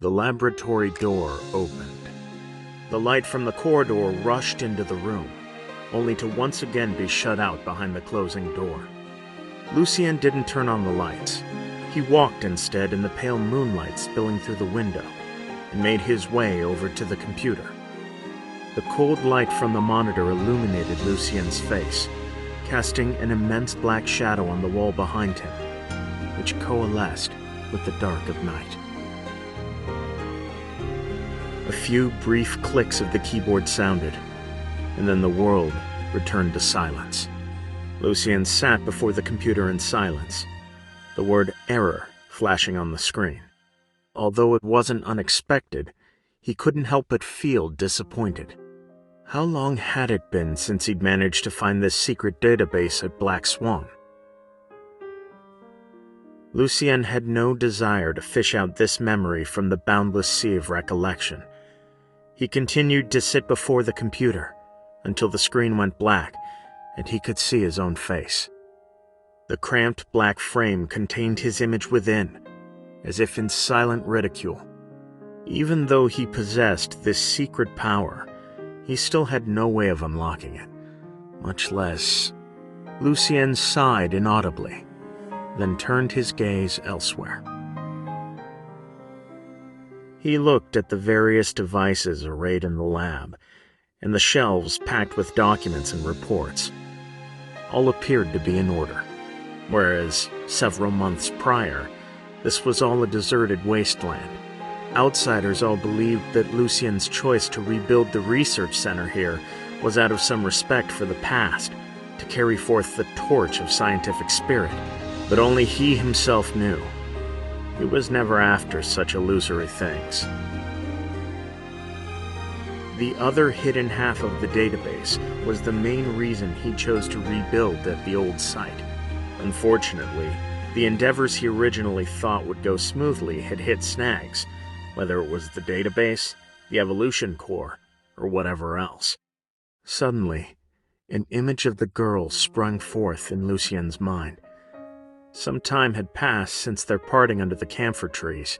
The laboratory door opened. The light from the corridor rushed into the room, only to once again be shut out behind the closing door. Lucien didn't turn on the lights. He walked instead in the pale moonlight spilling through the window and made his way over to the computer. The cold light from the monitor illuminated Lucien's face, casting an immense black shadow on the wall behind him, which coalesced with the dark of night. A few brief clicks of the keyboard sounded, and then the world returned to silence. Lucien sat before the computer in silence, the word error flashing on the screen. Although it wasn't unexpected, he couldn't help but feel disappointed. How long had it been since he'd managed to find this secret database at Black Swan? Lucien had no desire to fish out this memory from the boundless sea of recollection. He continued to sit before the computer until the screen went black and he could see his own face. The cramped black frame contained his image within, as if in silent ridicule. Even though he possessed this secret power, he still had no way of unlocking it, much less... Lucien sighed inaudibly, then turned his gaze elsewhere. He looked at the various devices arrayed in the lab, and the shelves packed with documents and reports. All appeared to be in order, whereas several months prior, this was all a deserted wasteland. Outsiders all believed that Lucien's choice to rebuild the research center here was out of some respect for the past, to carry forth the torch of scientific spirit. But only he himself knew. He was never after such illusory things. The other hidden half of the database was the main reason he chose to rebuild at the old site. Unfortunately, the endeavors he originally thought would go smoothly had hit snags, whether it was the database, the evolution core, or whatever else. Suddenly, an image of the girl sprung forth in Lucien's mind. Some time had passed since their parting under the camphor trees,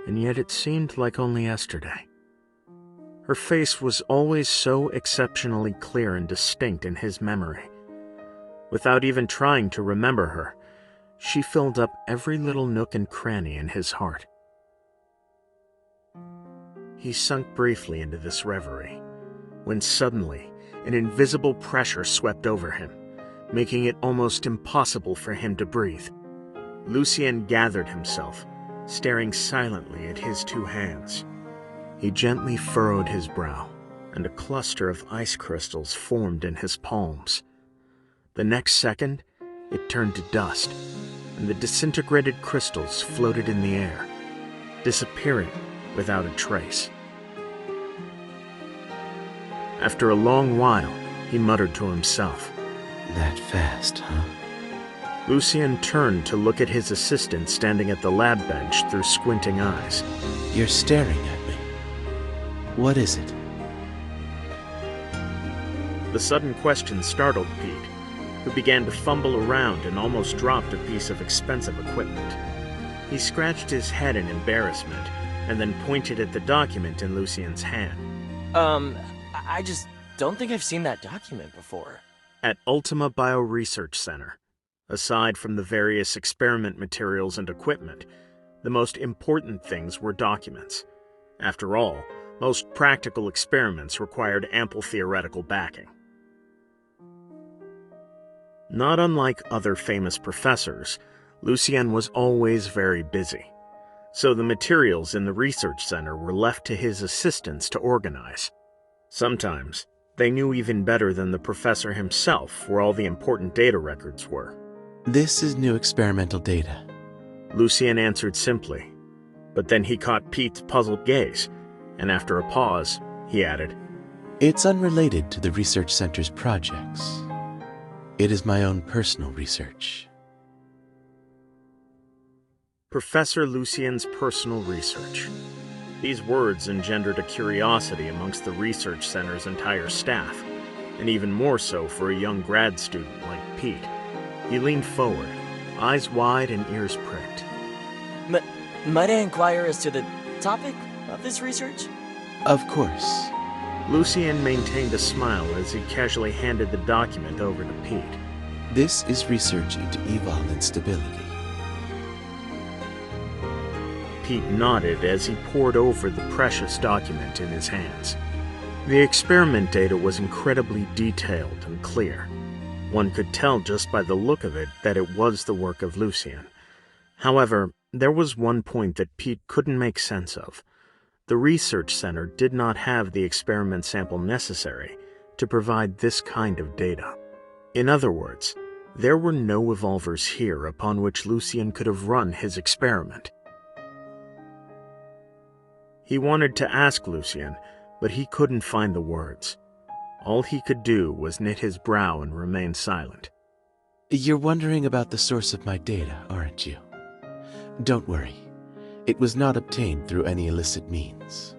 and yet it seemed like only yesterday. Her face was always so exceptionally clear and distinct in his memory. Without even trying to remember her, she filled up every little nook and cranny in his heart. He sunk briefly into this reverie, when suddenly an invisible pressure swept over him, making it almost impossible for him to breathe. Lucien gathered himself, staring silently at his two hands. He gently furrowed his brow, and a cluster of ice crystals formed in his palms. The next second, it turned to dust, and the disintegrated crystals floated in the air, disappearing without a trace. After a long while, he muttered to himself, "That fast, huh?" Lucien turned to look at his assistant standing at the lab bench through squinting eyes. "You're staring at me. What is it?" The sudden question startled Pete, who began to fumble around and almost dropped a piece of expensive equipment. He scratched his head in embarrassment and then pointed at the document in Lucien's hand. I just don't think I've seen that document before. At Ultima Bioresearch Center, aside from the various experiment materials and equipment, the most important things were documents. After all, most practical experiments required ample theoretical backing. Not unlike other famous professors, Lucien was always very busy, so the materials in the research center were left to his assistants to organize. Sometimes, they knew even better than the professor himself where all the important data records were. "This is new experimental data," Lucien answered simply, but then he caught Pete's puzzled gaze, and after a pause, he added, "It's unrelated to the research center's projects. It is my own personal research." Professor Lucien's personal research. These words engendered a curiosity amongst the research center's entire staff, and even more so for a young grad student like Pete. He leaned forward, eyes wide and ears pricked. Might I inquire as to the topic of this research? Of course. Lucien maintained a smile as he casually handed the document over to Pete. This is research into evol instability. Pete nodded as he pored over the precious document in his hands. The experiment data was incredibly detailed and clear. One could tell just by the look of it that it was the work of Lucien. However, there was one point that Pete couldn't make sense of. The research center did not have the experiment sample necessary to provide this kind of data. In other words, there were no evolvers here upon which Lucien could have run his experiment. He wanted to ask Lucien, but he couldn't find the words. All he could do was knit his brow and remain silent. You're wondering about the source of my data, aren't you? Don't worry. It was not obtained through any illicit means.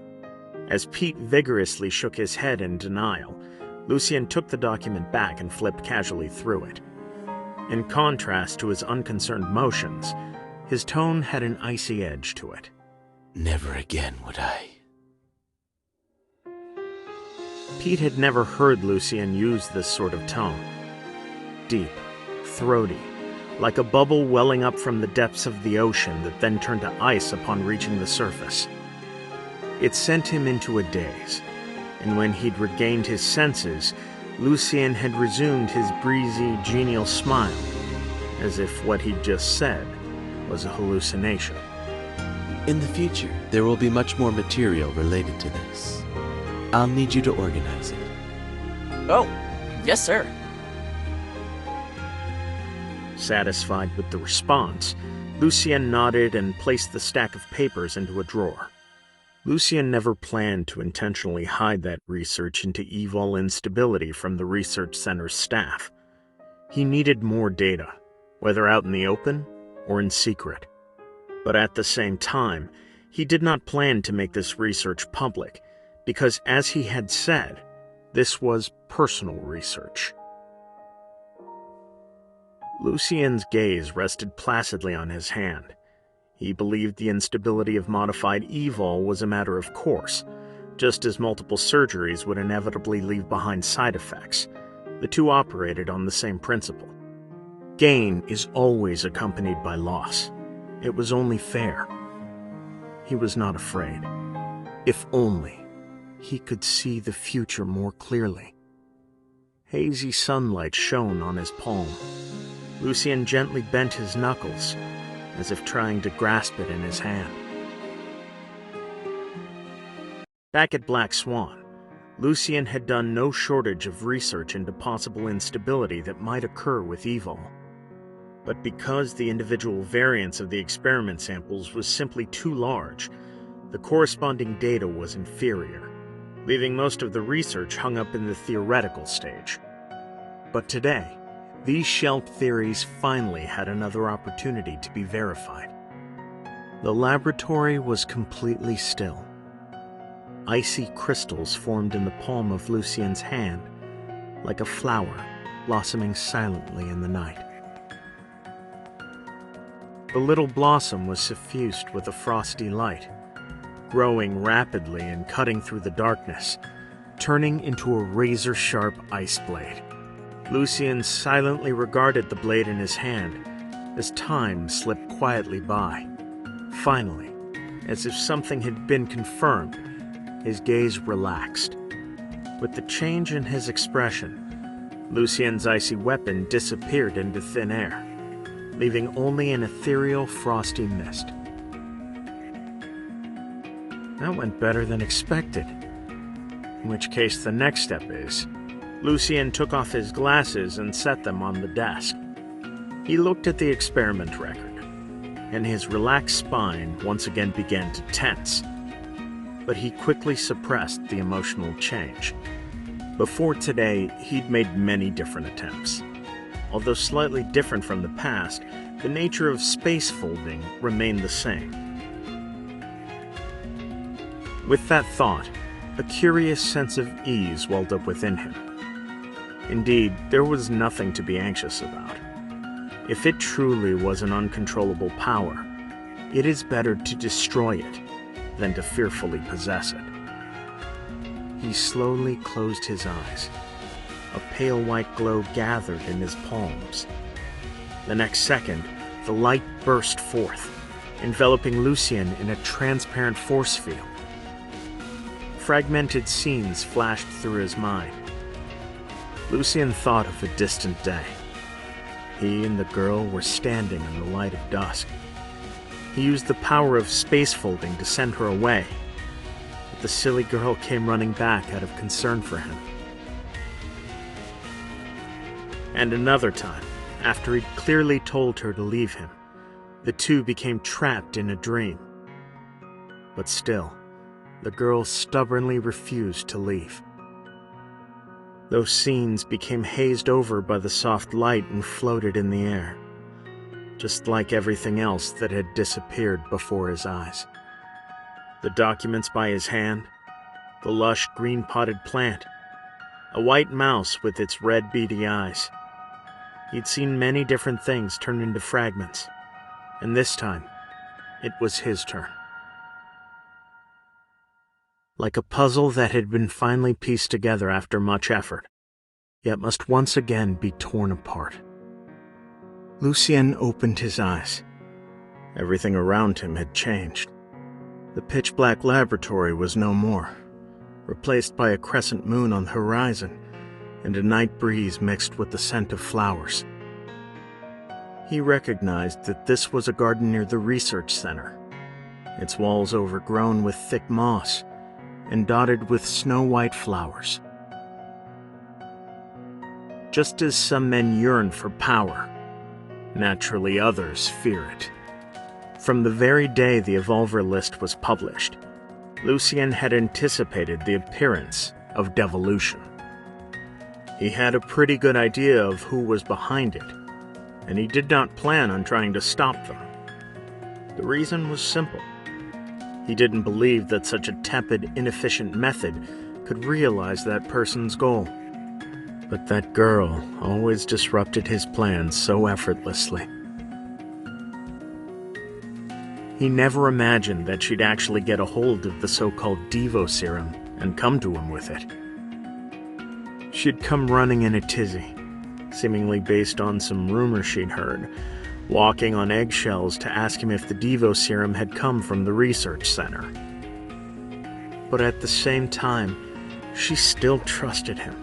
As Pete vigorously shook his head in denial, Lucien took the document back and flipped casually through it. In contrast to his unconcerned motions, his tone had an icy edge to it. Never again would I. Pete had never heard Lucien use this sort of tone. Deep, throaty, like a bubble welling up from the depths of the ocean that then turned to ice upon reaching the surface. It sent him into a daze, and when he'd regained his senses, Lucien had resumed his breezy, genial smile, as if what he'd just said was a hallucination. In the future, there will be much more material related to this. I'll need you to organize it. Oh, yes, sir. Satisfied with the response, Lucien nodded and placed the stack of papers into a drawer. Lucien never planned to intentionally hide that research into evol instability from the research center's staff. He needed more data, whether out in the open or in secret. But at the same time, he did not plan to make this research public, because as he had said, this was personal research. Lucien's gaze rested placidly on his hand. He believed the instability of modified evol was a matter of course, just as multiple surgeries would inevitably leave behind side effects. The two operated on the same principle. Gain is always accompanied by loss. It was only fair. He was not afraid. If only he could see the future more clearly. Hazy sunlight shone on his palm. Lucien gently bent his knuckles, as if trying to grasp it in his hand. Back at Black Swan, Lucien had done no shortage of research into possible instability that might occur with evol. But because the individual variance of the experiment samples was simply too large, the corresponding data was inferior, leaving most of the research hung up in the theoretical stage. But today, these shelved theories finally had another opportunity to be verified. The laboratory was completely still. Icy crystals formed in the palm of Lucien's hand, like a flower blossoming silently in the night. The little blossom was suffused with a frosty light, growing rapidly and cutting through the darkness, turning into a razor-sharp ice blade. Lucien silently regarded the blade in his hand as time slipped quietly by. Finally, as if something had been confirmed, his gaze relaxed. With the change in his expression, Lucien's icy weapon disappeared into thin air, leaving only an ethereal, frosty mist. That went better than expected. In which case the next step is, Lucien took off his glasses and set them on the desk. He looked at the experiment record, and his relaxed spine once again began to tense. But he quickly suppressed the emotional change. Before today, he'd made many different attempts. Although slightly different from the past, the nature of space folding remained the same. With that thought, a curious sense of ease welled up within him. Indeed, there was nothing to be anxious about. If it truly was an uncontrollable power, it is better to destroy it than to fearfully possess it. He slowly closed his eyes. A pale white glow gathered in his palms. The next second, the light burst forth, enveloping Lucien in a transparent force field. Fragmented scenes flashed through his mind. Lucien thought of a distant day. He and the girl were standing in the light of dusk. He used the power of space folding to send her away, but the silly girl came running back out of concern for him. And another time, after he'd clearly told her to leave him, the two became trapped in a dream. But still, the girl stubbornly refused to leave. Those scenes became hazed over by the soft light and floated in the air, just like everything else that had disappeared before his eyes. The documents by his hand, the lush green-potted plant, a white mouse with its red beady eyes. He'd seen many different things turn into fragments, and this time, it was his turn. Like a puzzle that had been finally pieced together after much effort, yet must once again be torn apart. Lucien opened his eyes. Everything around him had changed. The pitch-black laboratory was no more, replaced by a crescent moon on the horizon and a night breeze mixed with the scent of flowers. He recognized that this was a garden near the research center, its walls overgrown with thick moss and dotted with snow-white flowers. Just as some men yearn for power, naturally others fear it. From the very day the Evolver list was published, Lucien had anticipated the appearance of devolution. He had a pretty good idea of who was behind it, and he did not plan on trying to stop them. The reason was simple. He didn't believe that such a tepid, inefficient method could realize that person's goal. But that girl always disrupted his plans so effortlessly. He never imagined that she'd actually get a hold of the so-called Devo serum and come to him with it. She'd come running in a tizzy, seemingly based on some rumor she'd heard, walking on eggshells to ask him if the Devo serum had come from the research center. But at the same time, she still trusted him.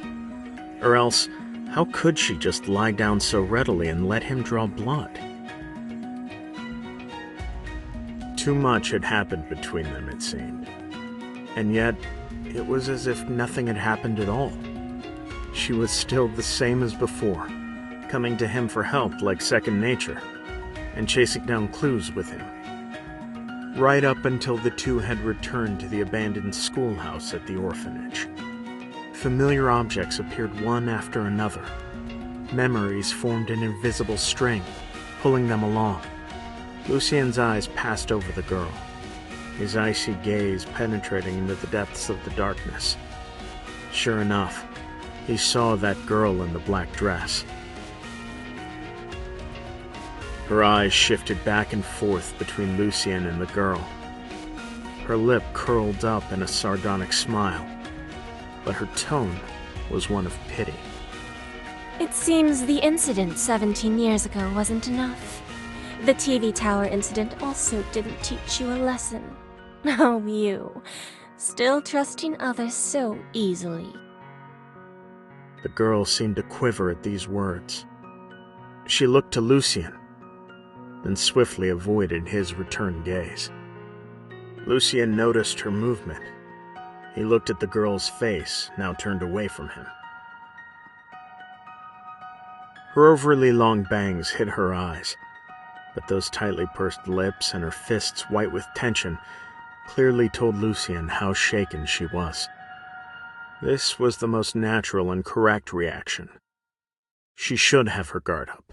Or else, how could she just lie down so readily and let him draw blood? Too much had happened between them, it seemed. And yet, it was as if nothing had happened at all. She was still the same as before, coming to him for help like second nature, and chasing down clues with him. Right up until the two had returned to the abandoned schoolhouse at the orphanage. Familiar objects appeared one after another. Memories formed an invisible string, pulling them along. Lucien's eyes passed over the girl, his icy gaze penetrating into the depths of the darkness. Sure enough, he saw that girl in the black dress. Her eyes shifted back and forth between Lucien and the girl. Her lip curled up in a sardonic smile, but her tone was one of pity. It seems the incident 17 years ago wasn't enough. The TV tower incident also didn't teach you a lesson. Oh, you. Still trusting others so easily. The girl seemed to quiver at these words. She looked to Lucien, then swiftly avoided his return gaze. Lucien noticed her movement. He looked at the girl's face, now turned away from him. Her overly long bangs hid her eyes, but those tightly pursed lips and her fists white with tension clearly told Lucien how shaken she was. This was the most natural and correct reaction. She should have her guard up,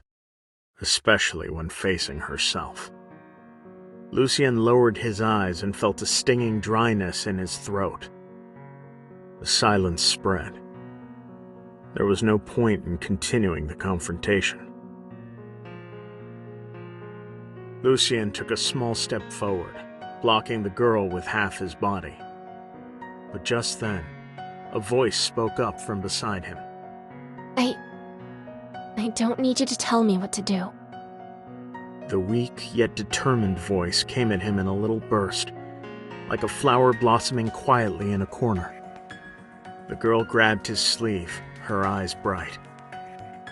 especially when facing herself. Lucien lowered his eyes and felt a stinging dryness in his throat. The silence spread. There was no point in continuing the confrontation. Lucien took a small step forward, blocking the girl with half his body. But just then, a voice spoke up from beside him. I don't need you to tell me what to do. The weak yet determined voice came at him in a little burst, like a flower blossoming quietly in a corner. The girl grabbed his sleeve, her eyes bright.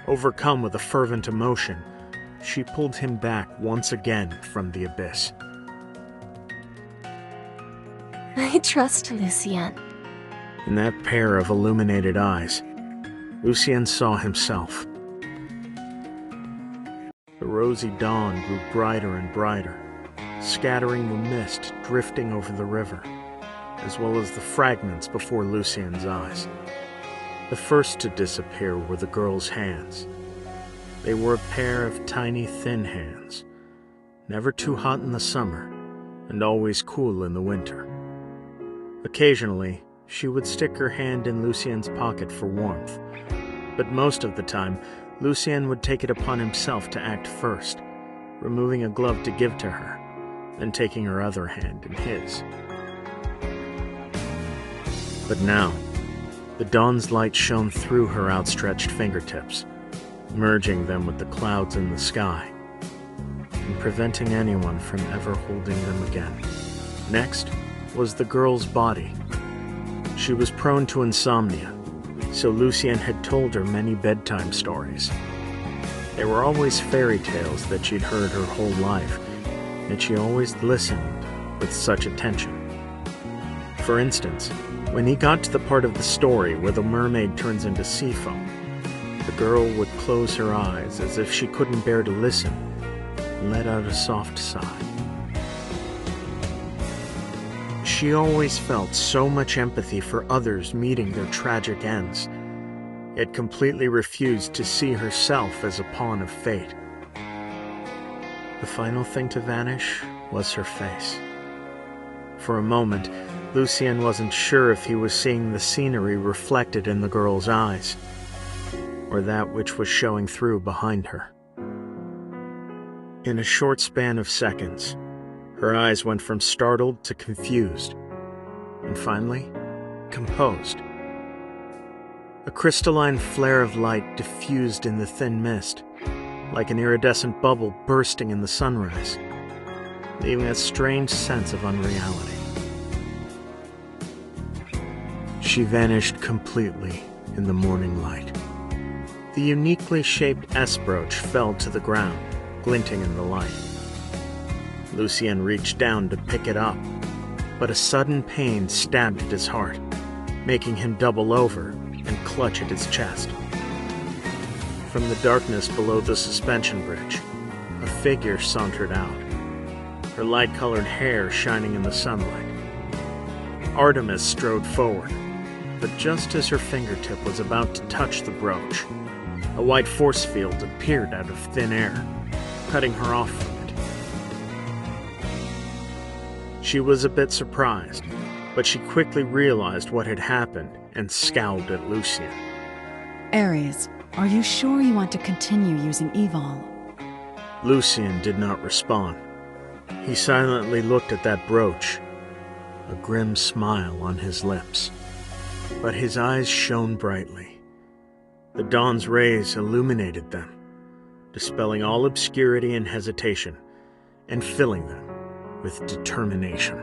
Overcome with a fervent emotion, she pulled him back once again from the abyss. I trust Lucien. In that pair of illuminated eyes, Lucien saw himself. The rosy dawn grew brighter and brighter, scattering the mist drifting over the river, as well as the fragments before Lucien's eyes. The first to disappear were the girl's hands. They were a pair of tiny, thin hands, never too hot in the summer and always cool in the winter. Occasionally, she would stick her hand in Lucien's pocket for warmth, but most of the time, Lucien would take it upon himself to act first, removing a glove to give to her, then taking her other hand in his. But now, the dawn's light shone through her outstretched fingertips, merging them with the clouds in the sky, and preventing anyone from ever holding them again. Next was the girl's body. She was prone to insomnia, so Lucien had told her many bedtime stories. They were always fairy tales that she'd heard her whole life, and she always listened with such attention. For instance, when he got to the part of the story where the mermaid turns into sea foam, the girl would close her eyes as if she couldn't bear to listen and let out a soft sigh. She always felt so much empathy for others meeting their tragic ends, yet completely refused to see herself as a pawn of fate. The final thing to vanish was her face. For a moment, Lucien wasn't sure if he was seeing the scenery reflected in the girl's eyes, or that which was showing through behind her. In a short span of seconds, her eyes went from startled to confused, and finally, composed. A crystalline flare of light diffused in the thin mist, like an iridescent bubble bursting in the sunrise, leaving a strange sense of unreality. She vanished completely in the morning light. The uniquely shaped S-brooch fell to the ground, glinting in the light. Lucien reached down to pick it up, but a sudden pain stabbed at his heart, making him double over and clutch at his chest. From the darkness below the suspension bridge, a figure sauntered out, her light-colored hair shining in the sunlight. Artemis strode forward, but just as her fingertip was about to touch the brooch, a white force field appeared out of thin air, cutting her off from it. She was a bit surprised, but she quickly realized what had happened and scowled at Lucien. Ares, are you sure you want to continue using Evol? Lucien did not respond. He silently looked at that brooch, a grim smile on his lips. But his eyes shone brightly. The dawn's rays illuminated them, dispelling all obscurity and hesitation, and filling them with determination.